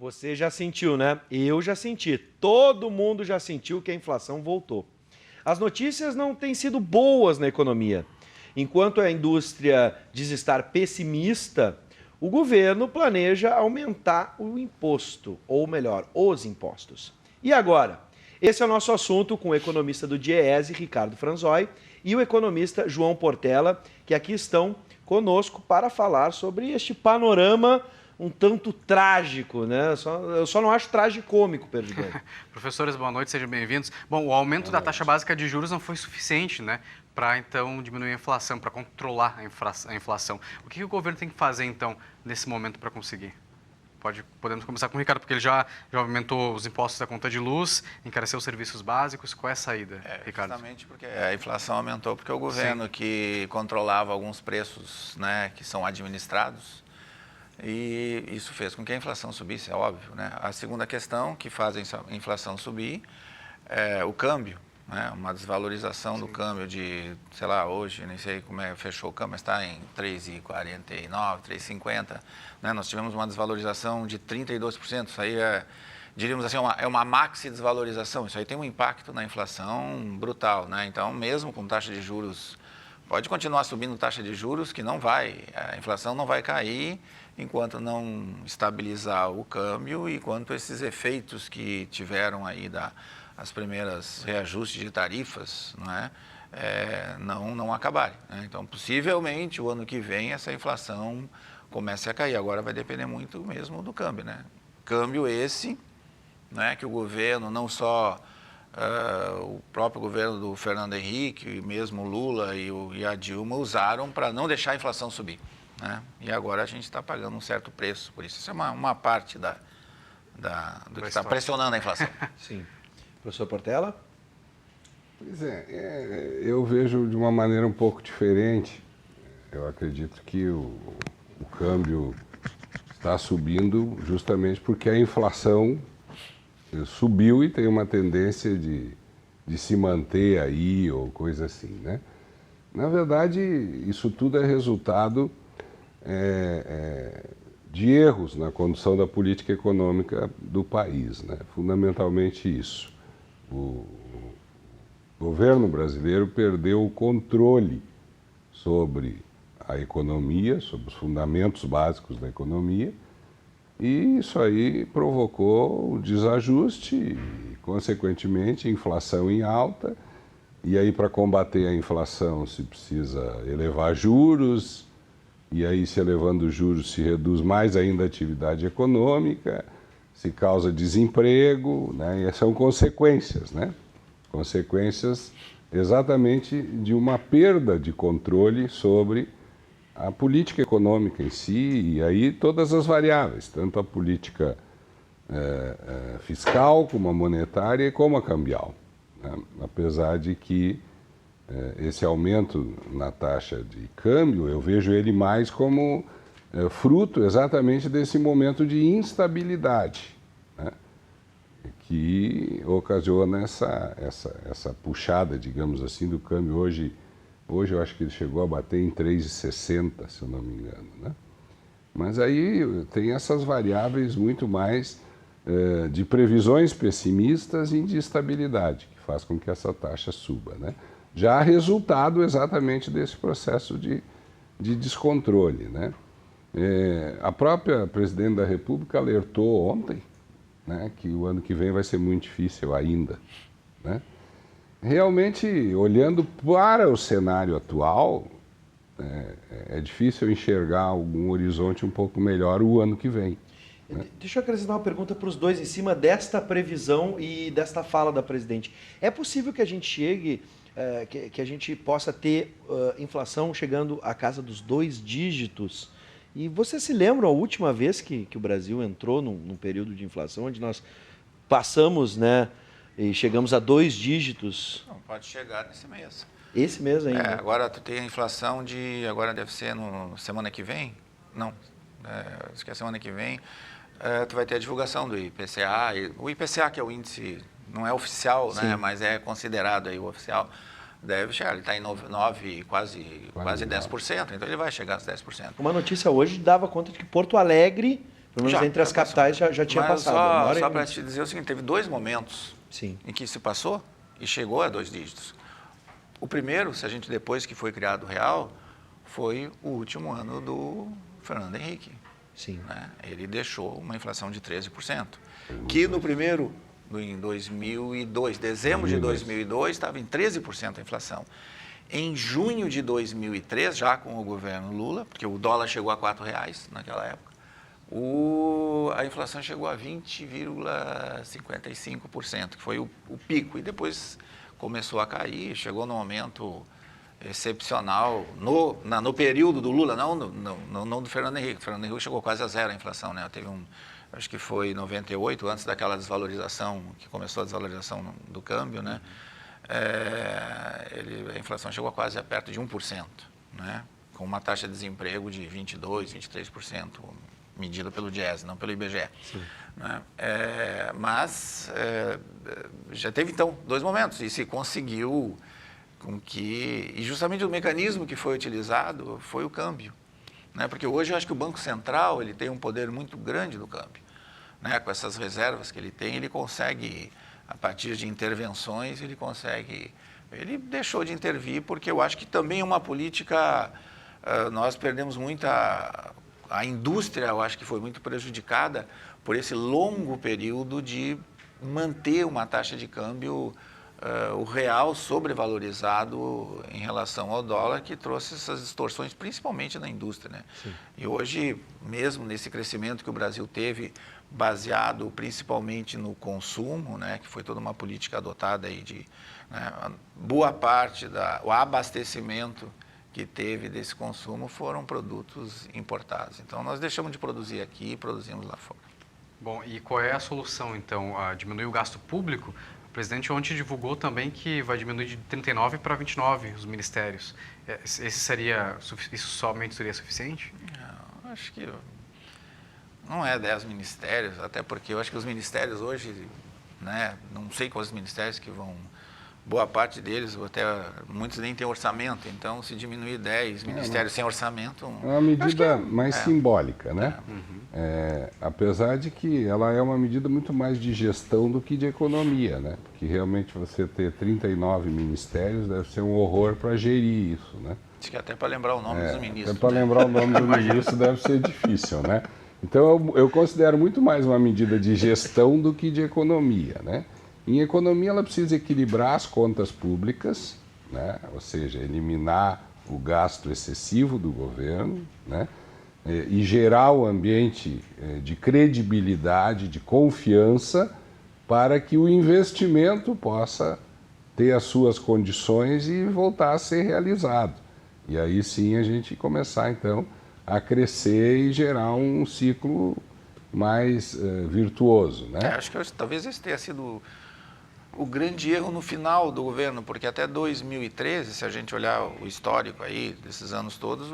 Você já sentiu, né? Eu já senti. Todo mundo já sentiu que a inflação voltou. As notícias não têm sido boas na economia. Enquanto a indústria diz estar pessimista, o governo planeja aumentar o imposto, ou melhor, os impostos. E agora? Esse é o nosso assunto com o economista do DIEESE, Ricardo Franzói, e o economista João Portela, que aqui estão conosco para falar sobre este panorama um tanto trágico, né? Eu só não acho tragicômico, Perdigão. Professores, boa noite, sejam bem-vindos. Bom, o aumento da taxa básica de juros não foi suficiente, né, para então diminuir a inflação, para controlar a inflação. O que o governo tem que fazer, então, nesse momento para conseguir? Podemos começar com o Ricardo, porque ele já aumentou os impostos da conta de luz, encareceu os serviços básicos. Qual é a saída, Ricardo? Justamente porque a inflação aumentou, porque o governo que controlava alguns preços, né, que são administrados, e isso fez com que a inflação subisse, é óbvio, né? A segunda questão que faz a inflação subir é o câmbio, né? Uma desvalorização do câmbio de, sei lá, hoje, nem sei como fechou o câmbio, mas está em 3,49, 3,50, né? Nós tivemos uma desvalorização de 32%, isso aí diríamos assim, é uma maxi desvalorização, isso aí tem um impacto na inflação brutal, né? Então, mesmo com taxa de juros, pode continuar subindo taxa de juros, que não vai, a inflação não vai cair enquanto não estabilizar o câmbio e enquanto esses efeitos que tiveram aí as primeiras reajustes de tarifas, não acabarem, né? Então, possivelmente, o ano que vem, essa inflação comece a cair. Agora vai depender muito mesmo do câmbio, né? Câmbio esse, né, que o governo, não só o próprio governo do Fernando Henrique, mesmo o Lula e a Dilma usaram para não deixar a inflação subir, né? E agora a gente está pagando um certo preço por isso. Isso é uma parte do que está pressionando a inflação. Sim. Professor Portela? Pois eu vejo de uma maneira um pouco diferente. Eu acredito que o câmbio está subindo justamente porque a inflação subiu e tem uma tendência de se manter aí ou coisa assim, né? Na verdade, isso tudo é resultado de erros na condução da política econômica do país, né? Fundamentalmente isso. O governo brasileiro perdeu o controle sobre a economia, sobre os fundamentos básicos da economia, e isso aí provocou o desajuste e, consequentemente, inflação em alta. E aí, para combater a inflação, se precisa elevar juros, e aí, se elevando os juros, se reduz mais ainda a atividade econômica, se causa desemprego, né? E são consequências, né? Consequências exatamente de uma perda de controle sobre a política econômica em si, e aí todas as variáveis, tanto a política fiscal, como a monetária e como a cambial, né? Apesar de que esse aumento na taxa de câmbio, eu vejo ele mais como fruto exatamente desse momento de instabilidade, né, que ocasiona essa puxada, digamos assim, do câmbio. Hoje eu acho que ele chegou a bater em 3,60, se eu não me engano, né? Mas aí tem essas variáveis muito mais de previsões pessimistas e de estabilidade, que faz com que essa taxa suba, né? Já resultado exatamente desse processo de descontrole, né? A própria presidente da República alertou ontem, né, que o ano que vem vai ser muito difícil ainda, né? Realmente, olhando para o cenário atual, é difícil enxergar algum horizonte um pouco melhor o ano que vem, né? Deixa eu acrescentar uma pergunta para os dois em cima desta previsão e desta fala da presidente. É possível que a gente chegue, que a gente possa ter inflação chegando à casa dos 2 dígitos? E você se lembra a última vez que o Brasil entrou num período de inflação, onde nós passamos, né, e chegamos a 2 dígitos? Não, pode chegar nesse mês. Esse mês ainda? Agora tu tem a inflação agora deve ser semana que vem? Não, acho que é semana que vem. Tu vai ter a divulgação do IPCA, o IPCA que é o índice, não é oficial, né, mas é considerado aí o oficial. Deve chegar, ele está em 9, quase 10%, então ele vai chegar aos 10%. Uma notícia hoje dava conta de que Porto Alegre Pelo menos entre as capitais já tinha Mas passado. Só para te dizer o seguinte, teve 2 momentos Sim. em que se passou e chegou a 2 dígitos. O primeiro, se a gente depois que foi criado o real, foi o último ano do Fernando Henrique. Sim. Né? Ele deixou uma inflação de 13%, que no primeiro, em 2002, dezembro de 2002, estava em 13% a inflação. Em junho de 2003, já com o governo Lula, porque o dólar chegou a R$4 naquela época, a inflação chegou a 20,55%, que foi o pico, e depois começou a cair, chegou num aumento excepcional no período do Lula, não do Fernando Henrique. O Fernando Henrique chegou quase a zero a inflação, né? Teve acho que foi em 98, antes daquela desvalorização, que começou a desvalorização do câmbio, né? A inflação chegou a quase perto de 1%, né? Com uma taxa de desemprego de 22%, 23%, medida pelo Diese, não pelo IBGE. Né? Mas já teve, então, 2 momentos, e se conseguiu e justamente o mecanismo que foi utilizado foi o câmbio. Né? Porque hoje eu acho que o Banco Central ele tem um poder muito grande do câmbio. Né? Com essas reservas que ele tem, ele consegue, a partir de intervenções, ele deixou de intervir, porque eu acho que também é uma política, nós perdemos muito a indústria, eu acho que foi muito prejudicada por esse longo período de manter uma taxa de câmbio, o real sobrevalorizado em relação ao dólar, que trouxe essas distorções, principalmente na indústria. Né? E hoje, mesmo nesse crescimento que o Brasil teve, baseado principalmente no consumo, né, que foi toda uma política adotada aí boa parte o abastecimento que teve desse consumo foram produtos importados. Então, nós deixamos de produzir aqui e produzimos lá fora. Bom, e qual é a solução, então? Diminuir o gasto público? O presidente ontem divulgou também que vai diminuir de 39 para 29 os ministérios. Isso somente seria suficiente? Não, acho que não é 10 ministérios, até porque eu acho que os ministérios hoje, né, não sei quais ministérios que vão... Boa parte deles, até muitos nem têm orçamento, então se diminuir 10 ministérios sem orçamento... É uma medida mais simbólica, né? Apesar de que ela é uma medida muito mais de gestão do que de economia, né? Porque realmente você ter 39 ministérios deve ser um horror para gerir isso, né? Acho que até para lembrar o nome dos ministros. Até para lembrar o nome do ministro deve ser difícil, né? Então eu considero muito mais uma medida de gestão do que de economia, né? Em economia, ela precisa equilibrar as contas públicas, né? Ou seja, eliminar o gasto excessivo do governo, né? E gerar o ambiente de credibilidade, de confiança, para que o investimento possa ter as suas condições e voltar a ser realizado. E aí sim a gente começar, então, a crescer e gerar um ciclo mais virtuoso, né? Acho que talvez esse tenha sido o grande erro no final do governo, porque até 2013, se a gente olhar o histórico aí desses anos todos,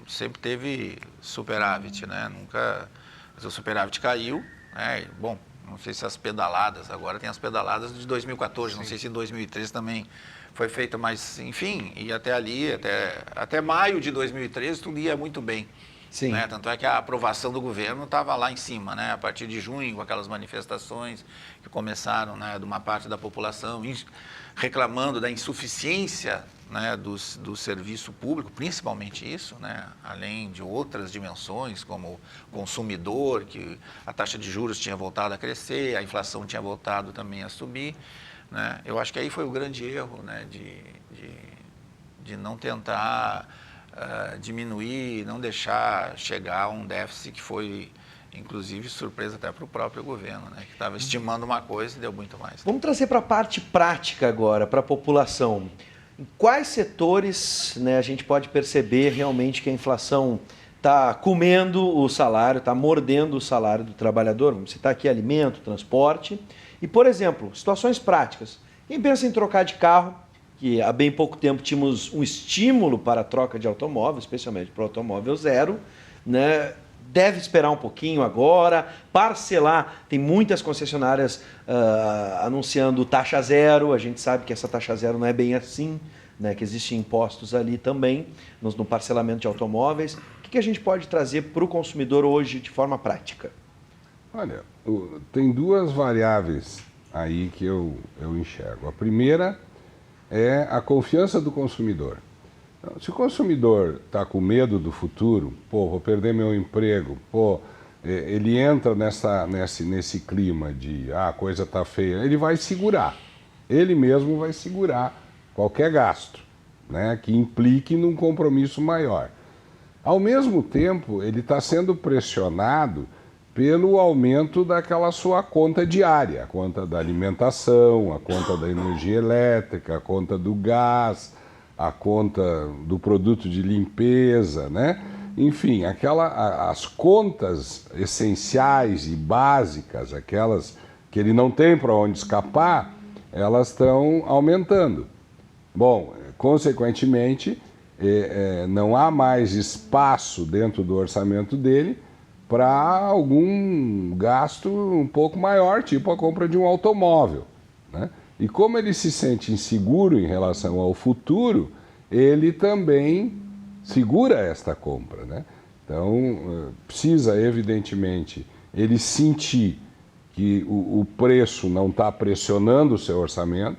sempre teve superávit, né? O superávit caiu, né? Bom, não sei se as pedaladas, agora tem as pedaladas de 2014, não sei se em 2013 também foi feita, mas enfim, e até ali, até maio de 2013, tudo ia muito bem. Sim. Né? Tanto é que a aprovação do governo estava lá em cima, né? A partir de junho, com aquelas manifestações que começaram, né, de uma parte da população reclamando da insuficiência, né, do serviço público, principalmente isso, né? Além de outras dimensões, como consumidor, que a taxa de juros tinha voltado a crescer, a inflação tinha voltado também a subir. Né? Eu acho que aí foi o grande erro, né, de não tentar... diminuir, não deixar chegar a um déficit que foi, inclusive, surpresa até para o próprio governo, né? Que estava estimando uma coisa e deu muito mais. Vamos trazer para a parte prática agora, para a população. Em quais setores, né, a gente pode perceber realmente que a inflação está comendo o salário, está mordendo o salário do trabalhador? Vamos citar aqui alimento, transporte. E, por exemplo, situações práticas. Quem pensa em trocar de carro, que há bem pouco tempo tínhamos um estímulo para a troca de automóvel, especialmente para o automóvel zero, né? Deve esperar um pouquinho agora, parcelar. Tem muitas concessionárias anunciando taxa zero, a gente sabe que essa taxa zero não é bem assim, né? Que existem impostos ali também, no parcelamento de automóveis. O que a gente pode trazer para o consumidor hoje de forma prática? Olha, tem duas variáveis aí que eu enxergo. A primeira é a confiança do consumidor. Então, se o consumidor está com medo do futuro, vou perder meu emprego, ele entra nesse clima de a coisa está feia, ele vai segurar. Ele mesmo vai segurar qualquer gasto, né, que implique num compromisso maior. Ao mesmo tempo, ele está sendo pressionado pelo aumento daquela sua conta diária, a conta da alimentação, a conta da energia elétrica, a conta do gás, a conta do produto de limpeza, né? Enfim, as contas essenciais e básicas, aquelas que ele não tem para onde escapar, elas estão aumentando. Bom, consequentemente, não há mais espaço dentro do orçamento dele para algum gasto um pouco maior, tipo a compra de um automóvel, né? E como ele se sente inseguro em relação ao futuro, ele também segura esta compra, né? Então, precisa, evidentemente, ele sentir que o preço não está pressionando o seu orçamento,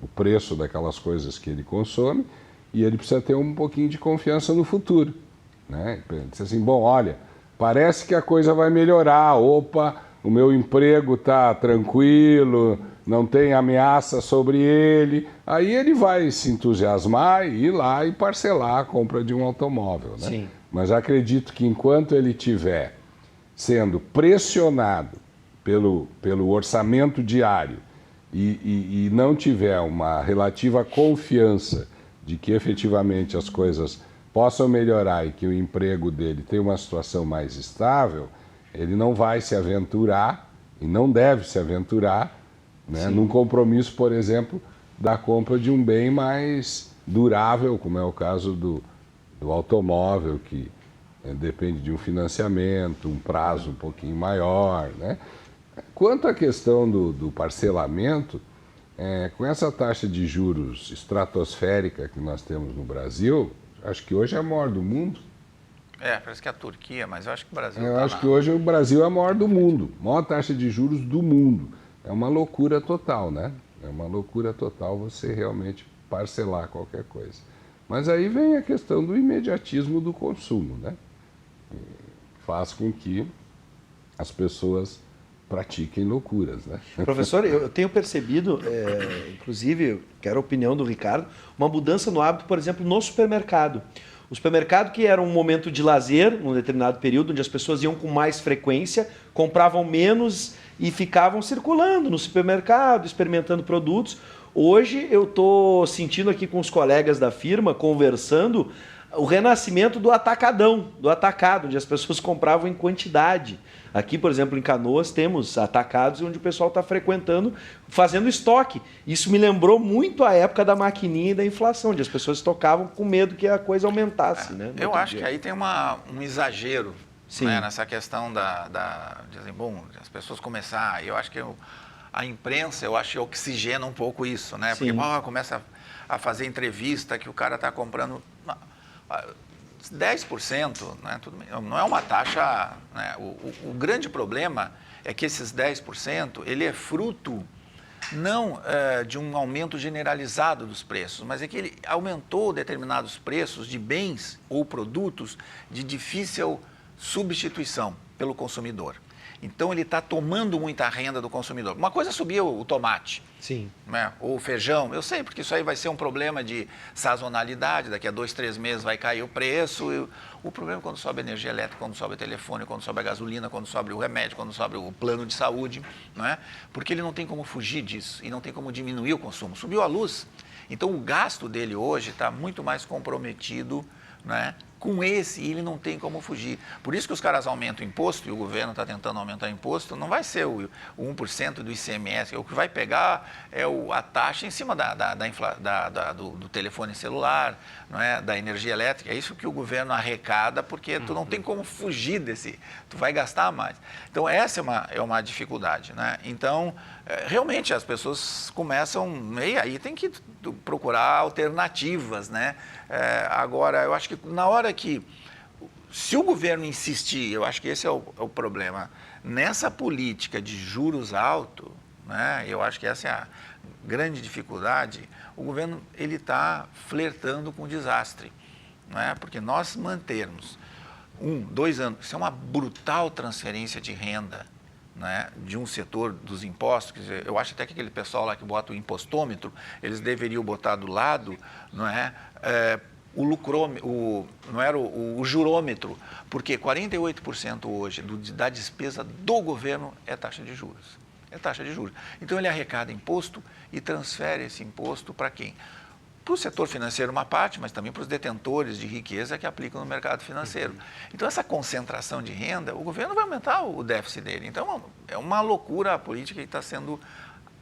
o preço daquelas coisas que ele consome, e ele precisa ter um pouquinho de confiança no futuro, né? Diz assim, bom, olha, parece que a coisa vai melhorar, o meu emprego está tranquilo, não tem ameaça sobre ele, aí ele vai se entusiasmar e ir lá e parcelar a compra de um automóvel, né? Sim. Mas acredito que enquanto ele estiver sendo pressionado pelo orçamento diário e não tiver uma relativa confiança de que efetivamente as coisas possam melhorar e que o emprego dele tenha uma situação mais estável, ele não vai se aventurar e não deve se aventurar, né, num compromisso, por exemplo, da compra de um bem mais durável, como é o caso do automóvel, que depende de um financiamento, um prazo um pouquinho maior, né? Quanto à questão do parcelamento, com essa taxa de juros estratosférica que nós temos no Brasil, acho que hoje é a maior do mundo. Parece que é a Turquia, mas eu acho que o Brasil Eu acho que hoje o Brasil é a maior do mundo, maior taxa de juros do mundo. É uma loucura total, né? É uma loucura total você realmente parcelar qualquer coisa. Mas aí vem a questão do imediatismo do consumo, né? Faz com que as pessoas pratiquem loucuras, né? Professor, eu tenho percebido, inclusive, eu quero a opinião do Ricardo, uma mudança no hábito, por exemplo, no supermercado. O supermercado, que era um momento de lazer, num determinado período, onde as pessoas iam com mais frequência, compravam menos e ficavam circulando no supermercado, experimentando produtos. Hoje eu estou sentindo aqui com os colegas da firma, conversando, o renascimento do atacadão, do atacado, onde as pessoas compravam em quantidade. Aqui, por exemplo, em Canoas, temos atacados onde o pessoal está frequentando, fazendo estoque. Isso me lembrou muito a época da maquininha e da inflação, onde as pessoas estocavam com medo que a coisa aumentasse. Né, eu acho que aí tem um exagero, né, nessa questão dizem, bom, as pessoas começar, eu acho que a imprensa, eu acho que oxigena um pouco isso, né? Porque começa a fazer entrevista que o cara está comprando 10%, né, não é uma taxa, né? O grande problema é que esses 10%, ele é fruto não de um aumento generalizado dos preços, mas é que ele aumentou determinados preços de bens ou produtos de difícil substituição pelo consumidor. Então, ele está tomando muita renda do consumidor. Uma coisa é subir o tomate, sim, né? Ou o feijão. Eu sei, porque isso aí vai ser um problema de sazonalidade. Daqui a 2, 3 meses vai cair o preço. O problema é quando sobe a energia elétrica, quando sobe o telefone, quando sobe a gasolina, quando sobe o remédio, quando sobe o plano de saúde. Não é? Porque ele não tem como fugir disso e não tem como diminuir o consumo. Subiu a luz. Então, o gasto dele hoje está muito mais comprometido, né, com esse, e ele não tem como fugir. Por isso que os caras aumentam o imposto, e o governo está tentando aumentar o imposto, não vai ser o 1% do ICMS, o que vai pegar é a taxa em cima do telefone celular, não é? Da energia elétrica. É isso que o governo arrecada, porque tu não tem como fugir tu vai gastar mais. Então, essa é uma dificuldade, né? Então, realmente, as pessoas começam, e aí tem que procurar alternativas, né? Agora, eu acho que na hora que se o governo insistir, eu acho que esse é o problema, nessa política de juros altos, né, eu acho que essa é a grande dificuldade, o governo ele está flertando com o desastre, né, porque nós mantermos 1, 2 anos, isso é uma brutal transferência de renda, né, de um setor dos impostos, quer dizer, eu acho até que aquele pessoal lá que bota o impostômetro, eles deveriam botar do lado, não é, o jurômetro, porque 48% hoje da despesa do governo é taxa de juros. É taxa de juros. Então ele arrecada imposto e transfere esse imposto para quem? Para o setor financeiro uma parte, mas também para os detentores de riqueza que aplicam no mercado financeiro. Então essa concentração de renda, o governo vai aumentar o déficit dele. Então é uma loucura a política que está sendo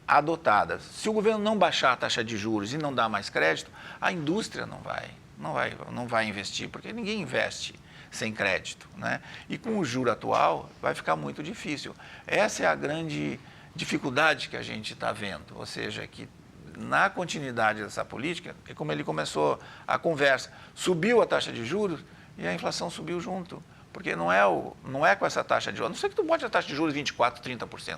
adotada. Se o governo não baixar a taxa de juros e não dar mais crédito, a indústria não vai investir, porque ninguém investe sem crédito, né? E com o juro atual vai ficar muito difícil. Essa é a grande dificuldade que a gente está vendo, ou seja, que na continuidade dessa política, é como ele começou a conversa, subiu a taxa de juros e a inflação subiu junto. Porque não é com essa taxa de juros, a não ser que tu bote a taxa de juros 24%, 30%,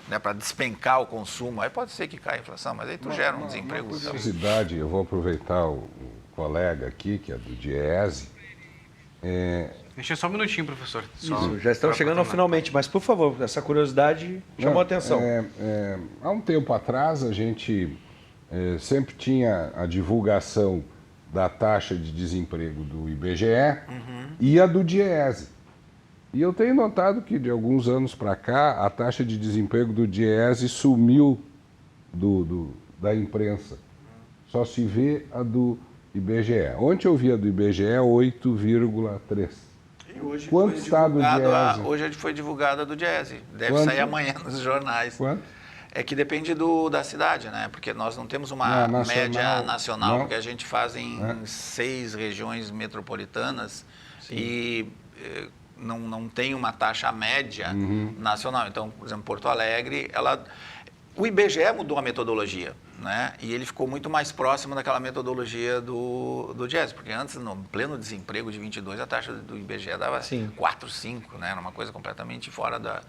né, para despencar o consumo, aí pode ser que caia a inflação, mas aí tu gera um desemprego. Uma curiosidade, eu vou aproveitar o colega aqui, que é do DIEESE. Deixa só um minutinho, professor. Já estamos chegando ao finalmente, mas por favor, essa curiosidade chamou a atenção. Há um tempo atrás a gente sempre tinha a divulgação da taxa de desemprego do IBGE e a do DIEESE. E eu tenho notado que de alguns anos para cá a taxa de desemprego do DIEESE sumiu da imprensa. Só se vê a do IBGE. Ontem eu vi a do IBGE 8,3. E hoje Quanto está do DIEESE? Hoje foi divulgada a do DIEESE. Deve Quanto? sair amanhã nos jornais. Quanto? É que depende da cidade, né? Porque nós não temos uma média nacional, porque a gente faz em 6 regiões metropolitanas. Sim. E não tem uma taxa média nacional. Então, por exemplo, Porto Alegre, o IBGE mudou a metodologia, né? E ele ficou muito mais próximo daquela metodologia do DIEESE, porque antes, no pleno desemprego de 22, a taxa do IBGE dava 4, 5, né? Era uma coisa completamente fora da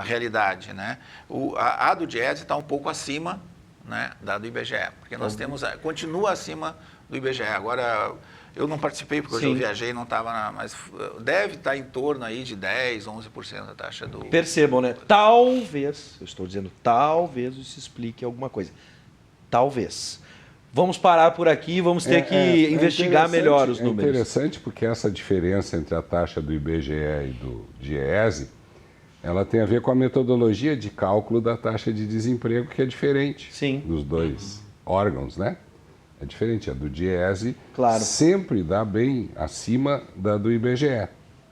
realidade, né? A do DIEESE está um pouco acima, né, da do IBGE, porque nós continua acima do IBGE. Agora, eu não participei porque hoje eu viajei, não estava, mas deve estar em torno aí de 10, 11% da taxa do... Percebam, né? Talvez, eu estou dizendo talvez isso explique alguma coisa. Talvez. Vamos parar por aqui, vamos ter que investigar melhor os números. É interessante porque essa diferença entre a taxa do IBGE e do DIEESE, ela tem a ver com a metodologia de cálculo da taxa de desemprego, que é diferente dos dois órgãos, né? É diferente. A do DIEESE sempre dá bem acima da do IBGE,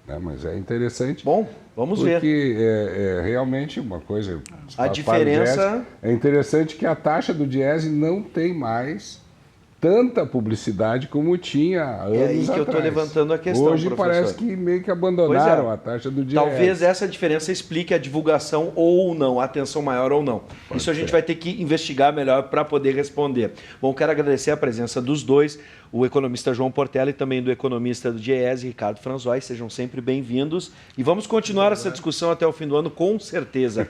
né? Mas é interessante. Bom, vamos ver. Porque é realmente uma coisa... A diferença... É interessante que a taxa do DIEESE não tem mais tanta publicidade como tinha há anos atrás. É aí que eu estou levantando a questão, Hoje professor. Parece que meio que abandonaram a taxa do DIEESE. Talvez essa diferença explique a divulgação ou não, a atenção maior ou não. Isso a gente vai ter que investigar melhor para poder responder. Bom, quero agradecer a presença dos dois, o economista João Portela e também do economista do DIEESE, Ricardo Franzói. Sejam sempre bem-vindos e vamos continuar essa discussão até o fim do ano, com certeza.